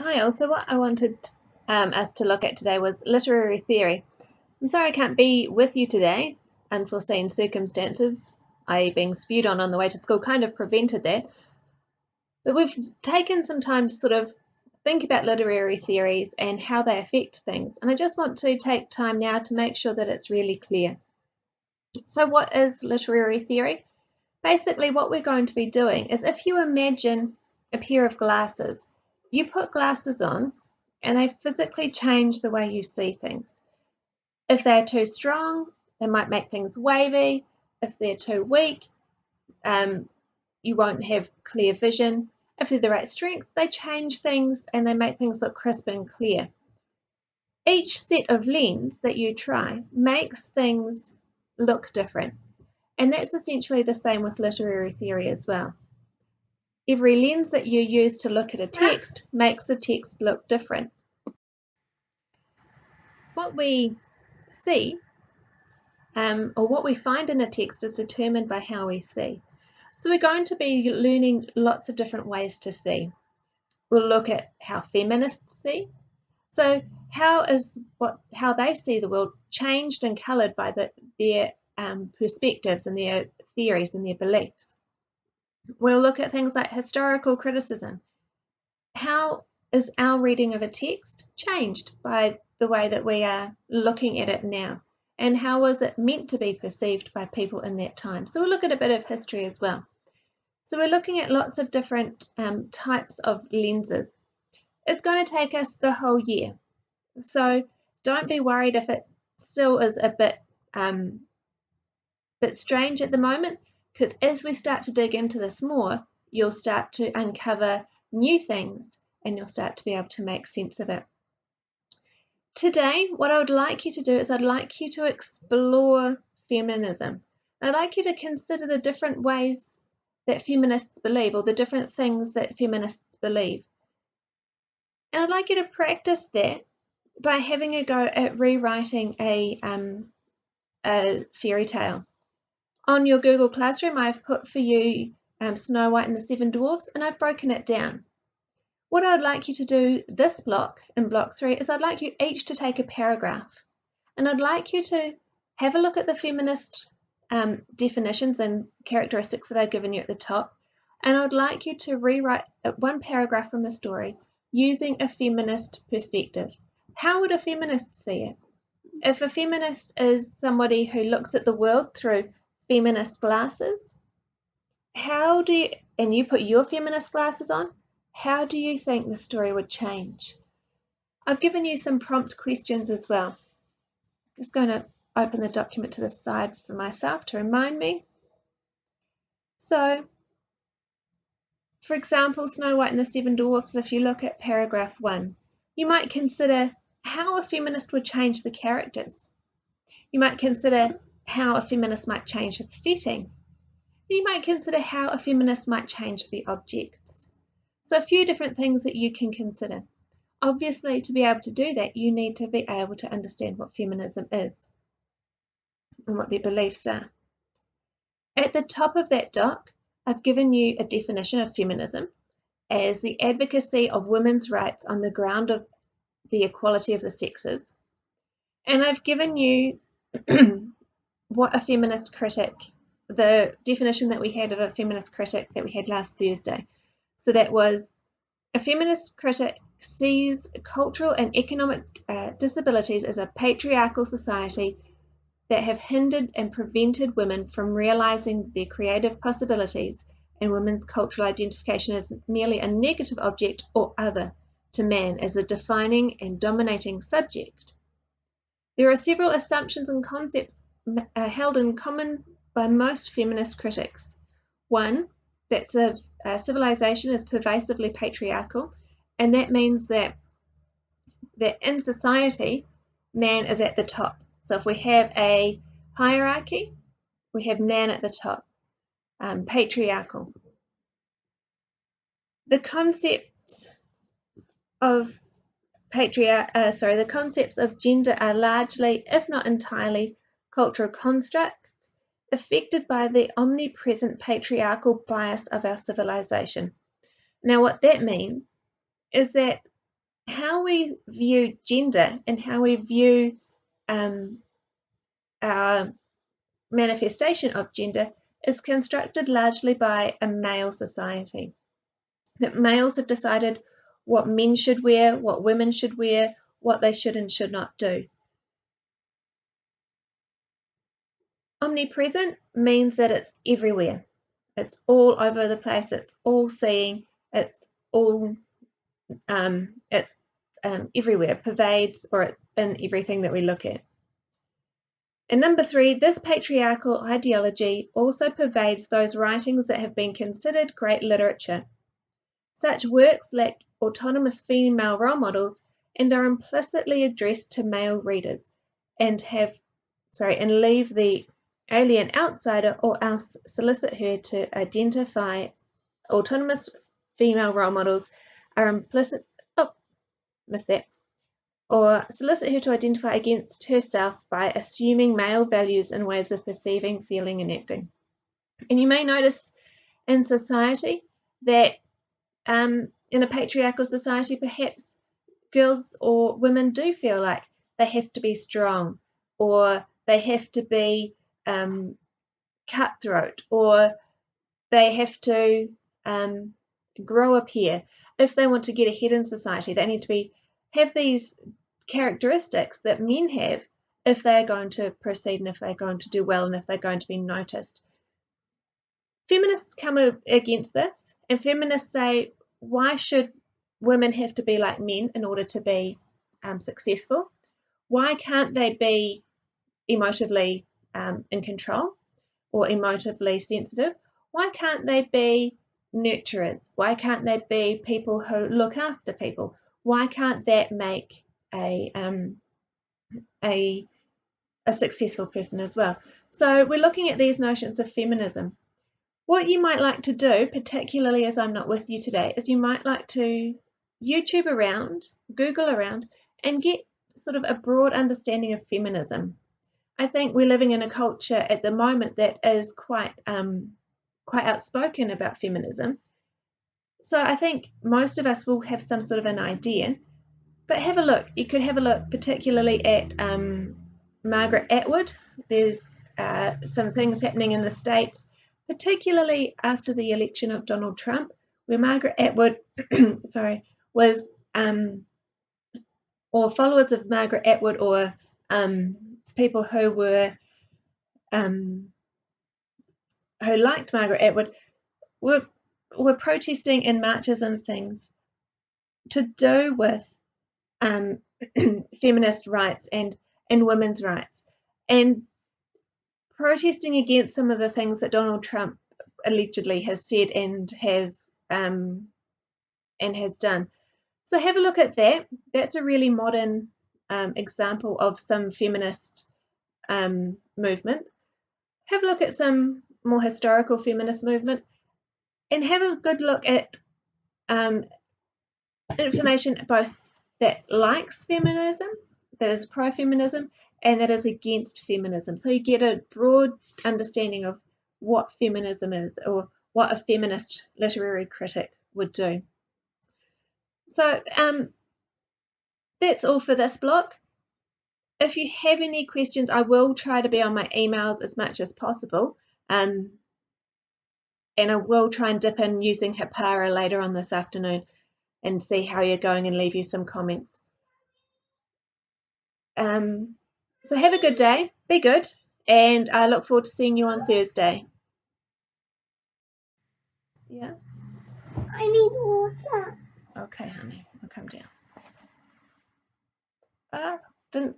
Hi, also what I wanted us to look at today was literary theory. I'm sorry I can't be with you today. Unforeseen circumstances, I being spewed on the way to school, kind of prevented that. But we've taken some time to sort of think about literary theories and how they affect things. And I just want to take time now to make sure that it's really clear. So what is literary theory? Basically, what we're going to be doing is if you imagine a pair of glasses, you put glasses on and they physically change the way you see things. If they're too strong, they might make things wavy. If they're too weak, you won't have clear vision. If they're the right strength, they change things and they make things look crisp and clear. Each set of lens that you try makes things look different. And that's essentially the same with literary theory as well. Every lens that you use to look at a text makes the text look different. What we see or what we find in a text is determined by how we see. So we're going to be learning lots of different ways to see. We'll look at how feminists see. So how they see the world changed and coloured by their perspectives and their theories and their beliefs. We'll look at things like historical criticism. How is our reading of a text changed by the way that we are looking at it now? And how was it meant to be perceived by people in that time? So we'll look at a bit of history as well. So we're looking at lots of different types of lenses. It's going to take us the whole year. So don't be worried if it still is a bit strange at the moment, because as we start to dig into this more, you'll start to uncover new things and you'll start to be able to make sense of it. Today, what I would like you to do is I'd like you to explore feminism. I'd like you to consider the different ways that feminists believe or the different things that feminists believe. And I'd like you to practice that by having a go at rewriting a fairy tale. On your Google Classroom, I've put for you Snow White and the Seven Dwarfs, and I've broken it down. What I'd like you to do this block, in block 3, is I'd like you each to take a paragraph. And I'd like you to have a look at the feminist definitions and characteristics that I've given you at the top. And I'd like you to rewrite one paragraph from the story using a feminist perspective. How would a feminist see it? If a feminist is somebody who looks at the world through feminist glasses, and you put your feminist glasses on, how do you think the story would change? I've given you some prompt questions as well. I'm just going to open the document to the side for myself to remind me. So, for example, Snow White and the Seven Dwarfs, if you look at paragraph 1, you might consider how a feminist would change the characters. You might consider how a feminist might change the setting. You might consider how a feminist might change the objects. So a few different things that you can consider. Obviously, to be able to do that, you need to be able to understand what feminism is and what their beliefs are. At the top of that doc, I've given you a definition of feminism as the advocacy of women's rights on the ground of the equality of the sexes. And I've given you what a feminist critic, the definition that we had of a feminist critic that we had last Thursday. So that was a feminist critic sees cultural and economic disabilities as a patriarchal society that have hindered and prevented women from realizing their creative possibilities, and women's cultural identification as merely a negative object or other to man as a defining and dominating subject. There are several assumptions and concepts held in common by most feminist critics. One, that civilization is pervasively patriarchal, and that means that in society, man is at the top. So if we have a hierarchy, we have man at the top, patriarchal. The concepts of the concepts of gender are largely, if not entirely, cultural constructs affected by the omnipresent patriarchal bias of our civilization. Now, what that means is that how we view gender and how we view our manifestation of gender is constructed largely by a male society. That males have decided what men should wear, what women should wear, what they should and should not do. Omnipresent means that it's everywhere. It's all over the place. It's all seeing. It's all. It's everywhere. Pervades, or it's in everything that we look at. And number 3, this patriarchal ideology also pervades those writings that have been considered great literature. Such works lack autonomous female role models and are implicitly addressed to male readers and leave the alien outsider or else solicit her to identify autonomous female role models are implicit or solicit her to identify against herself by assuming male values and ways of perceiving, feeling, and acting. And you may notice in society that in a patriarchal society, perhaps girls or women do feel like they have to be strong, or they have to be cutthroat, or they have to grow up here. If they want to get ahead in society, they need to have these characteristics that men have if they're going to proceed and if they're going to do well and if they're going to be noticed. Feminists come against this, and feminists say, why should women have to be like men in order to be successful? Why can't they be emotively in control or emotively sensitive? Why can't they be nurturers? Why can't they be people who look after people? Why can't that make a successful person as well? So we're looking at these notions of feminism. What you might like to do, particularly as I'm not with you today, is you might like to YouTube around, Google around, and get sort of a broad understanding of feminism. I think we're living in a culture at the moment that is quite outspoken about feminism. So I think most of us will have some sort of an idea. But have a look. You could have a look particularly at Margaret Atwood. There's some things happening in the States, particularly after the election of Donald Trump, where Margaret Atwood, was, or followers of Margaret Atwood, or people who were who liked Margaret Atwood, were protesting in marches and things to do with feminist rights and women's rights, and protesting against some of the things that Donald Trump allegedly has said and has done. So have a look at that. That's a really modern example of some feminist movement. Have a look at some more historical feminist movement, and have a good look at information both that likes feminism, that is pro-feminism, and that is against feminism. So you get a broad understanding of what feminism is, or what a feminist literary critic would do. So that's all for this block. If you have any questions, I will try to be on my emails as much as possible. And I will try and dip in using Hapara later on this afternoon and see how you're going and leave you some comments. So have a good day, be good, and I look forward to seeing you on Thursday. Yeah? I need water. Okay, honey, I'll come down. Didn't